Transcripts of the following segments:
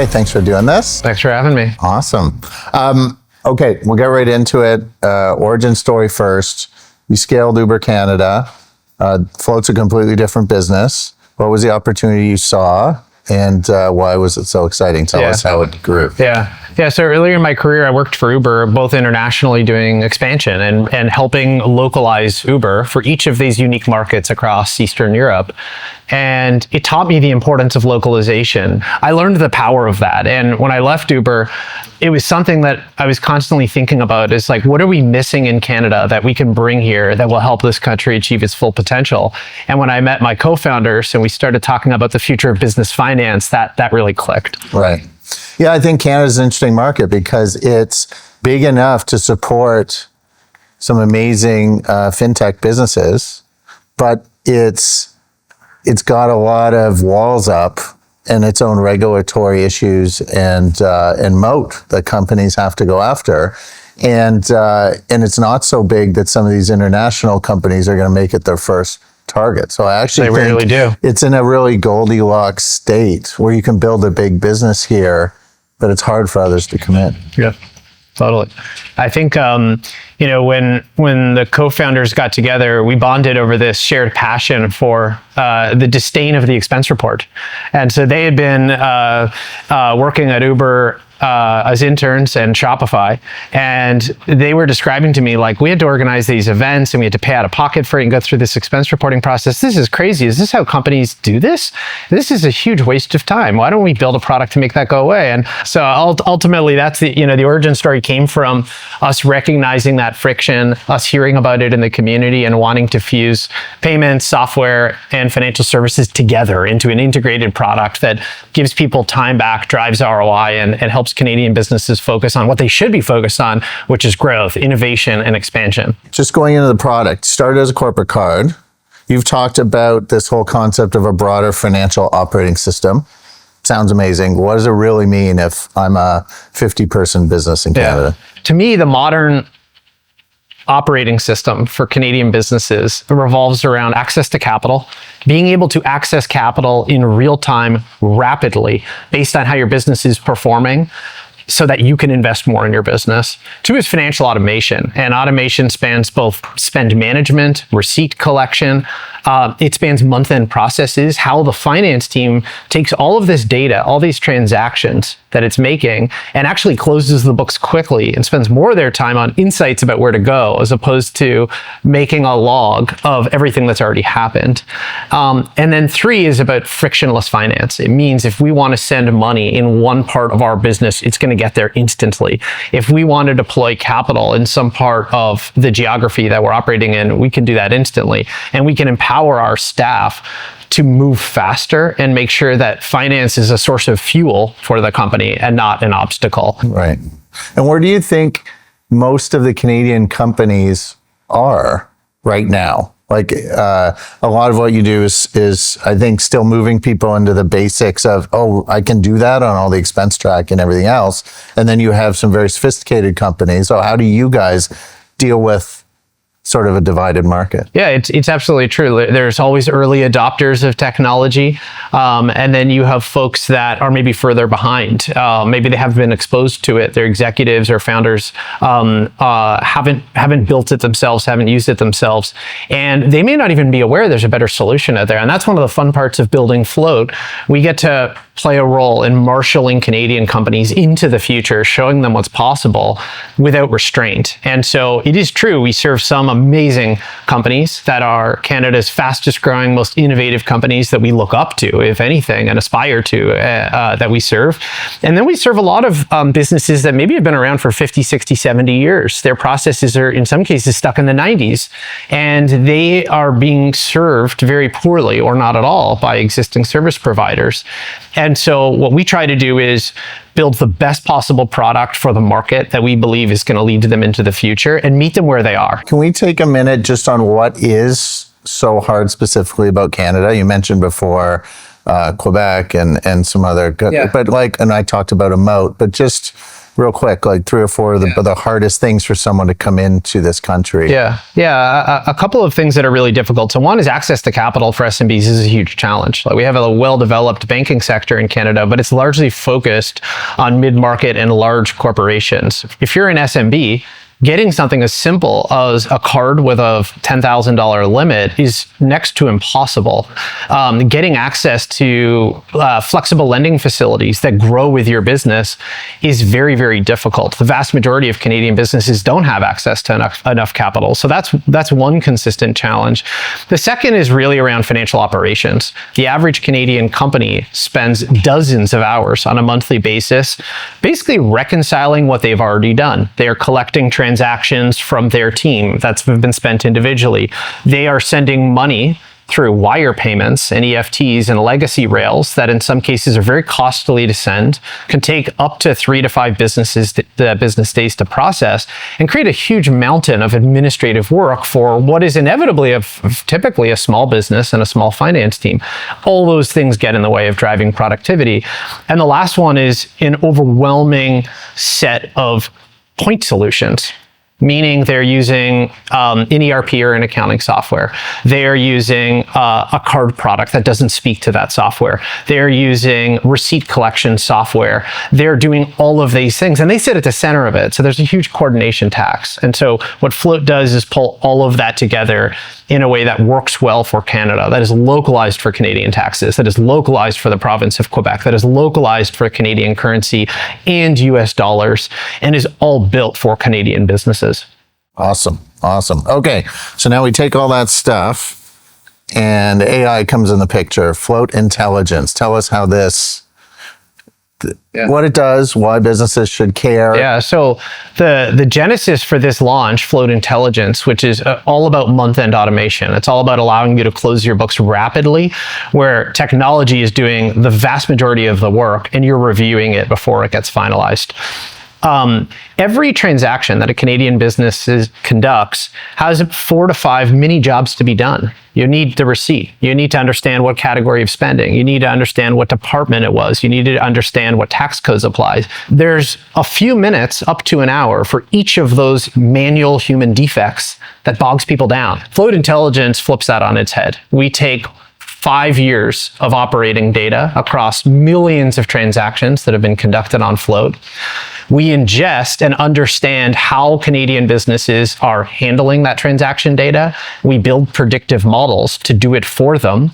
Hey, thanks for doing this. Thanks for having me. Awesome. Okay, we'll get right into it. Origin story first. You scaled Uber Canada. Float's a completely different business. What was the opportunity you saw, and why was it so exciting? Tell us how it grew. So earlier in my career, I worked for Uber, both internationally doing expansion and helping localize Uber for each of these unique markets across Eastern Europe. And it taught me the importance of localization. I learned the power of that. And when I left Uber, it was something that I was constantly thinking about is like, what are we missing in Canada that we can bring here that will help this country achieve its full potential? And when I met my co-founders and we started talking about the future of business finance, that really clicked. Right. Yeah, I think Canada's an interesting market because it's big enough to support some amazing fintech businesses, but it's got a lot of walls up and its own regulatory issues and moat that companies have to go after. And it's not so big that some of these international companies are going to make it their first target. So I actually think it's in a really Goldilocks state where you can build a big business here, but it's hard for others to come in. Yeah, totally. I think, when the co-founders got together, we bonded over this shared passion for the disdain of the expense report. And so they had been working at Uber as interns and Shopify. And they were describing to me, like, we had to organize these events and we had to pay out of pocket for it and go through this expense reporting process. This is crazy. Is this how companies do this? This is a huge waste of time. Why don't we build a product to make that go away? And so ultimately that's the origin story came from us recognizing that friction, us hearing about it in the community and wanting to fuse payments, software, and financial services together into an integrated product that gives people time back, drives ROI, and helps Canadian businesses focus on what they should be focused on, which is growth, innovation, and expansion. Just going into the product, started as a corporate card. You've talked about this whole concept of a broader financial operating system. Sounds amazing. What does it really mean if I'm a 50-person business in Canada? To me, the modern operating system for Canadian businesses revolves around access to capital, being able to access capital in real time, rapidly, based on how your business is performing, so that you can invest more in your business. Two is financial automation, and automation spans both spend management, receipt collection. It spans month-end processes, how the finance team takes all of this data, all these transactions that it's making, and actually closes the books quickly and spends more of their time on insights about where to go, as opposed to making a log of everything that's already happened. And then three is about frictionless finance. It means if we want to send money in one part of our business, it's going to get there instantly. If we want to deploy capital in some part of the geography that we're operating in, we can do that instantly. And we can empower our staff to move faster and make sure that finance is a source of fuel for the company and not an obstacle. Right. And where do you think most of the Canadian companies are right now? Like a lot of what you do is I think still moving people into the basics of, oh, I can do that on all the expense track and everything else. And then you have some very sophisticated companies. So how do you guys deal with sort of a divided market? Yeah, it's absolutely true. There's always early adopters of technology, and then you have folks that are maybe further behind. Maybe they haven't been exposed to it. Their executives or founders haven't built it themselves, haven't used it themselves, and they may not even be aware there's a better solution out there. And that's one of the fun parts of building Float. We get to play a role in marshaling Canadian companies into the future, showing them what's possible without restraint. And so it is true, we serve some amazing companies that are Canada's fastest growing, most innovative companies that we look up to, if anything, and aspire to, that we serve. And then we serve a lot of businesses that maybe have been around for 50, 60, 70 years. Their processes are in some cases stuck in the 90s, and they are being served very poorly or not at all by existing service providers. And so what we try to do is build the best possible product for the market that we believe is going to lead them into the future and meet them where they are. Can we take a minute just on what is so hard specifically about Canada? You mentioned before Quebec and some other good, but and I talked about a moat, but just real quick, like 3 or 4 of the hardest things for someone to come into this country. Yeah. A couple of things that are really difficult. So one is access to capital for SMBs is a huge challenge. Like we have a well-developed banking sector in Canada, but it's largely focused on mid-market and large corporations. If you're an SMB, getting something as simple as a card with a $10,000 limit is next to impossible. Getting access to flexible lending facilities that grow with your business is very, very difficult. The vast majority of Canadian businesses don't have access to enough capital. So that's one consistent challenge. The second is really around financial operations. The average Canadian company spends dozens of hours on a monthly basis, basically reconciling what they've already done. They are collecting transactions from their team that's been spent individually. They are sending money through wire payments and EFTs and legacy rails that in some cases are very costly to send, can take up to 3 to 5 business days to process, and create a huge mountain of administrative work for what is inevitably typically a small business and a small finance team. All those things get in the way of driving productivity. And the last one is an overwhelming set of point solutions, meaning they're using an ERP or an accounting software. They're using a card product that doesn't speak to that software. They're using receipt collection software. They're doing all of these things, and they sit at the center of it. So there's a huge coordination tax. And so what Float does is pull all of that together in a way that works well for Canada, that is localized for Canadian taxes, that is localized for the province of Quebec, that is localized for Canadian currency and US dollars, and is all built for Canadian businesses. Awesome. Okay, so now we take all that stuff and AI comes in the picture. Float Intelligence. Tell us how this, what it does, why businesses should care. Yeah, so the genesis for this launch, Float Intelligence, which is all about month-end automation. It's all about allowing you to close your books rapidly, where technology is doing the vast majority of the work and you're reviewing it before it gets finalized. Every transaction that a Canadian business conducts has 4 to 5 mini jobs to be done. You need the receipt. You need to understand what category of spending. You need to understand what department it was. You need to understand what tax codes apply. There's a few minutes up to an hour for each of those manual human defects that bogs people down. Float Intelligence flips that on its head. We take 5 years of operating data across millions of transactions that have been conducted on Float. We ingest and understand how Canadian businesses are handling that transaction data. We build predictive models to do it for them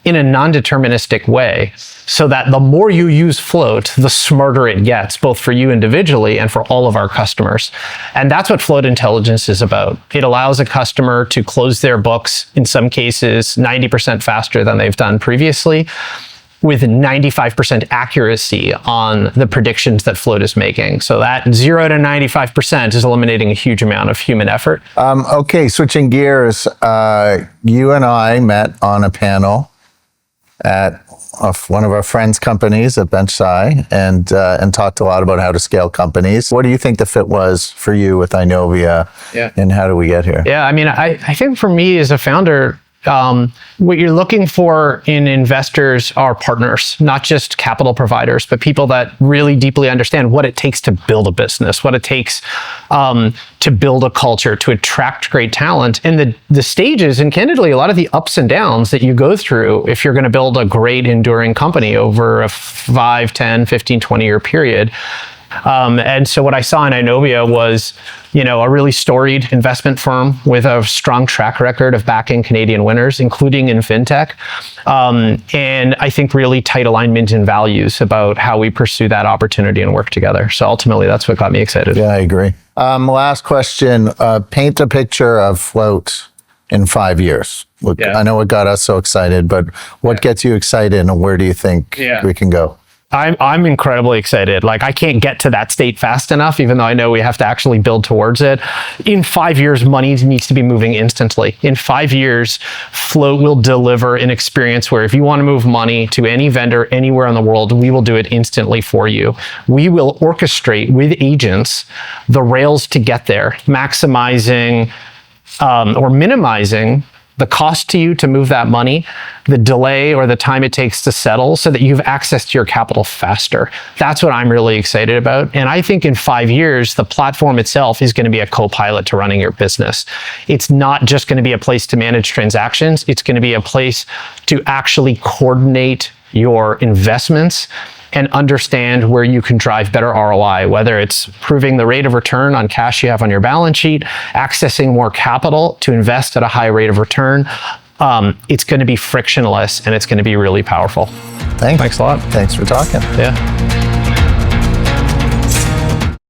in a non-deterministic way, so that the more you use Float, the smarter it gets, both for you individually and for all of our customers. And that's what Float Intelligence is about. It allows a customer to close their books, in some cases, 90% faster than they've done previously, with 95% accuracy on the predictions that Float is making. So that 0 to 95% is eliminating a huge amount of human effort. Okay, switching gears, you and I met on a panel at one of our friends' companies at BenchSci and talked a lot about how to scale companies. What do you think the fit was for you with Inovia, and how do we get here? Yeah, I mean, I think for me as a founder, what you're looking for in investors are partners, not just capital providers, but people that really deeply understand what it takes to build a business, what it takes to build a culture, to attract great talent, and the stages, and candidly, a lot of the ups and downs that you go through if you're going to build a great enduring company over a 5, 10, 15, 20-year period. And so what I saw in Inovia was, a really storied investment firm with a strong track record of backing Canadian winners, including in fintech. And I think really tight alignment in values about how we pursue that opportunity and work together. So ultimately, that's what got me excited. Yeah, I agree. Last question, paint a picture of Float in 5 years. Look, I know what got us so excited, but what gets you excited and where do you think we can go? I'm incredibly excited. Like, I can't get to that state fast enough, even though I know we have to actually build towards it. In 5 years, money needs to be moving instantly. In 5 years, Float will deliver an experience where if you want to move money to any vendor anywhere in the world, we will do it instantly for you. We will orchestrate with agents the rails to get there, maximizing or minimizing the cost to you to move that money, the delay or the time it takes to settle, so that you have access to your capital faster. That's what I'm really excited about. And I think in 5 years, the platform itself is going to be a co-pilot to running your business. It's not just going to be a place to manage transactions. It's going to be a place to actually coordinate your investments and understand where you can drive better ROI, whether it's improving the rate of return on cash you have on your balance sheet, accessing more capital to invest at a high rate of return. It's going to be frictionless, and it's going to be really powerful. Thanks. Thanks a lot. Thanks for talking. Yeah.